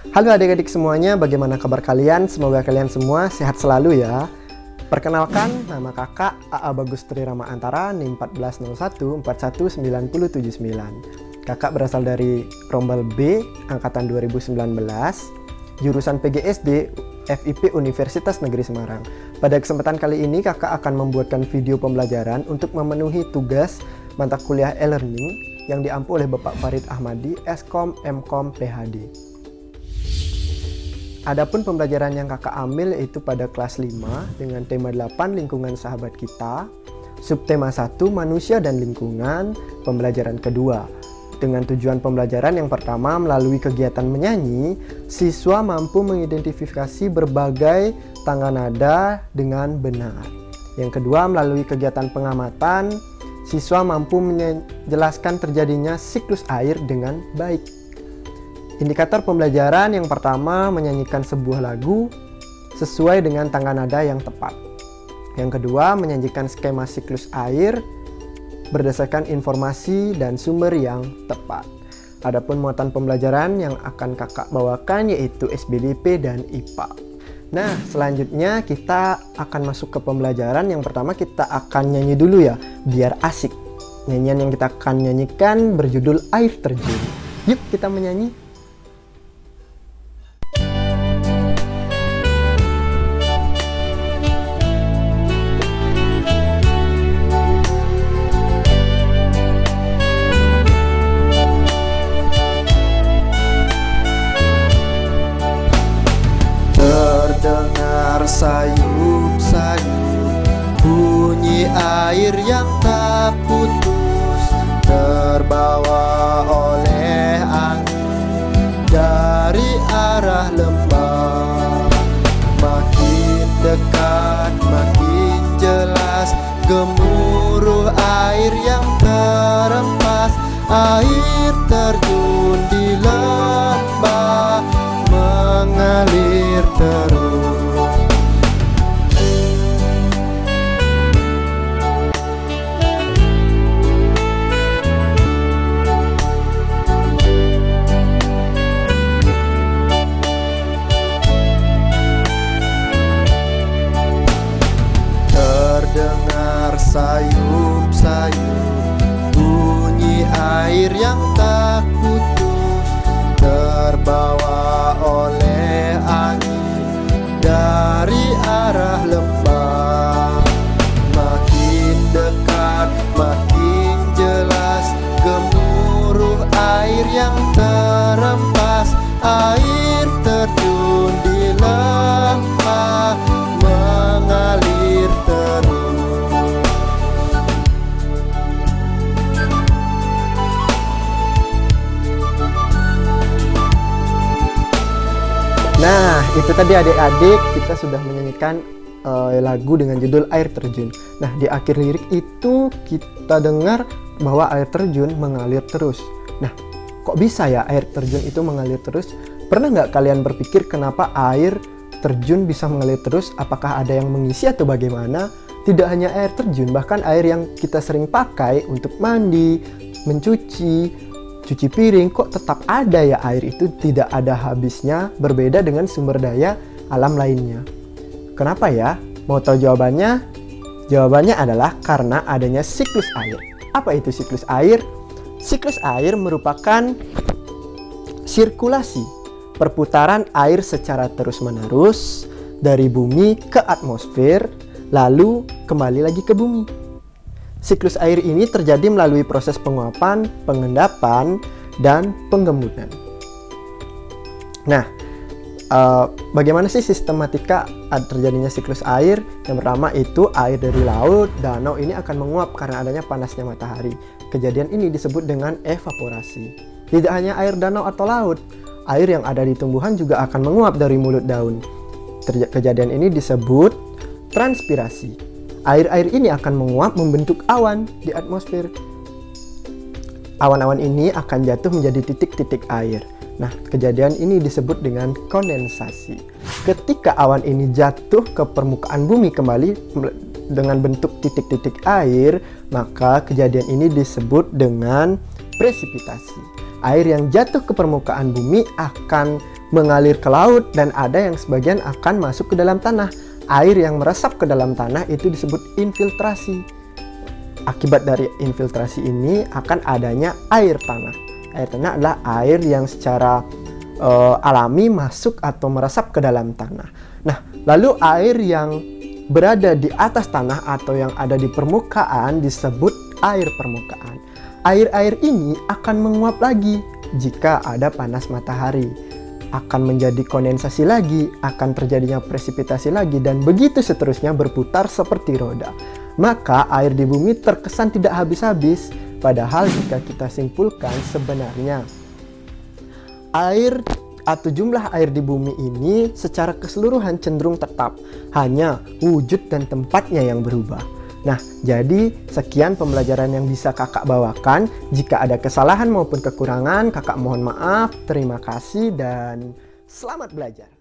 Halo adik-adik semuanya, bagaimana kabar kalian? Semoga kalian semua sehat selalu ya. Perkenalkan, nama kakak AA Bagus Trirama Antara, NIM 1401419079. Kakak berasal dari Rombel B, Angkatan 2019, jurusan PGSD, FIP Universitas Negeri Semarang. Pada kesempatan kali ini, kakak akan membuatkan video pembelajaran untuk memenuhi tugas mata kuliah e-learning yang diampu oleh Bapak Farid Ahmadi, Eskom, Mkom, PhD. Adapun pembelajaran yang kakak ambil yaitu pada kelas 5 dengan tema 8 lingkungan sahabat kita, subtema 1 manusia dan lingkungan, pembelajaran kedua. Dengan tujuan pembelajaran yang pertama melalui kegiatan menyanyi, siswa mampu mengidentifikasi berbagai tangga nada dengan benar. Yang kedua melalui kegiatan pengamatan, siswa mampu menjelaskan terjadinya siklus air dengan baik. Indikator pembelajaran yang pertama menyanyikan sebuah lagu sesuai dengan tangga nada yang tepat. Yang kedua menyajikan skema siklus air berdasarkan informasi dan sumber yang tepat. Adapun muatan pembelajaran yang akan kakak bawakan yaitu SBDP dan IPA. Nah, selanjutnya kita akan masuk ke pembelajaran. Yang pertama kita akan nyanyi dulu ya, biar asik. Nyanyian yang kita akan nyanyikan berjudul Air Terjun. Yuk kita menyanyi. Terdengar sayup-sayup bunyi air yang tak putus, terbawa oleh angin dari arah lembah. Makin dekat makin jelas gemuruh air yang terempas. Air terjun di lembah mengalir terus. Terdengar sayup-sayup bunyi air yang tak putus, terbawa oleh angin dari arah lembah. Makin dekat makin jelas gemuruh air yang terempas. Air terjun di lembah mengalir terus. Nah, itu tadi adik-adik kita sudah menyanyikan lagu dengan judul Air Terjun. Nah, di akhir lirik itu kita dengar bahwa air terjun mengalir terus. Nah, kok bisa ya air terjun itu mengalir terus? Pernah nggak kalian berpikir kenapa air terjun bisa mengalir terus? Apakah ada yang mengisi atau bagaimana? Tidak hanya air terjun, bahkan air yang kita sering pakai untuk mandi, mencuci, cuci piring, kok tetap ada ya air itu tidak ada habisnya, berbeda dengan sumber daya alam lainnya. Kenapa ya? Mau tahu jawabannya? Jawabannya adalah karena adanya siklus air. Apa itu siklus air? Siklus air merupakan sirkulasi perputaran air secara terus-menerus dari bumi ke atmosfer, lalu kembali lagi ke bumi. Siklus air ini terjadi melalui proses penguapan, pengendapan, dan penggembunan. Nah, bagaimana sih sistematika terjadinya siklus air? Yang pertama itu air dari laut, danau ini akan menguap karena adanya panasnya matahari. Kejadian ini disebut dengan evaporasi. Tidak hanya air danau atau laut, air yang ada di tumbuhan juga akan menguap dari mulut daun. Kejadian ini disebut transpirasi. Air-air ini akan menguap membentuk awan di atmosfer. Awan-awan ini akan jatuh menjadi titik-titik air. Nah, kejadian ini disebut dengan kondensasi. Ketika awan ini jatuh ke permukaan bumi kembali dengan bentuk titik-titik air, maka kejadian ini disebut dengan presipitasi. Air yang jatuh ke permukaan bumi akan mengalir ke laut, dan ada yang sebagian akan masuk ke dalam tanah. Air yang meresap ke dalam tanah itu disebut infiltrasi. Akibat dari infiltrasi ini akan adanya air tanah. Air tanah adalah air yang secara alami masuk atau meresap ke dalam tanah. Nah, lalu air yang berada di atas tanah atau yang ada di permukaan disebut air permukaan. Air-air ini akan menguap lagi jika ada panas matahari. Akan menjadi kondensasi lagi, akan terjadinya presipitasi lagi, dan begitu seterusnya berputar seperti roda. Maka air di bumi terkesan tidak habis-habis, padahal jika kita simpulkan sebenarnya air atau jumlah air di bumi ini secara keseluruhan cenderung tetap, hanya wujud dan tempatnya yang berubah. Nah, jadi sekian pembelajaran yang bisa kakak bawakan. Jika ada kesalahan maupun kekurangan, kakak mohon maaf. Terima kasih dan selamat belajar.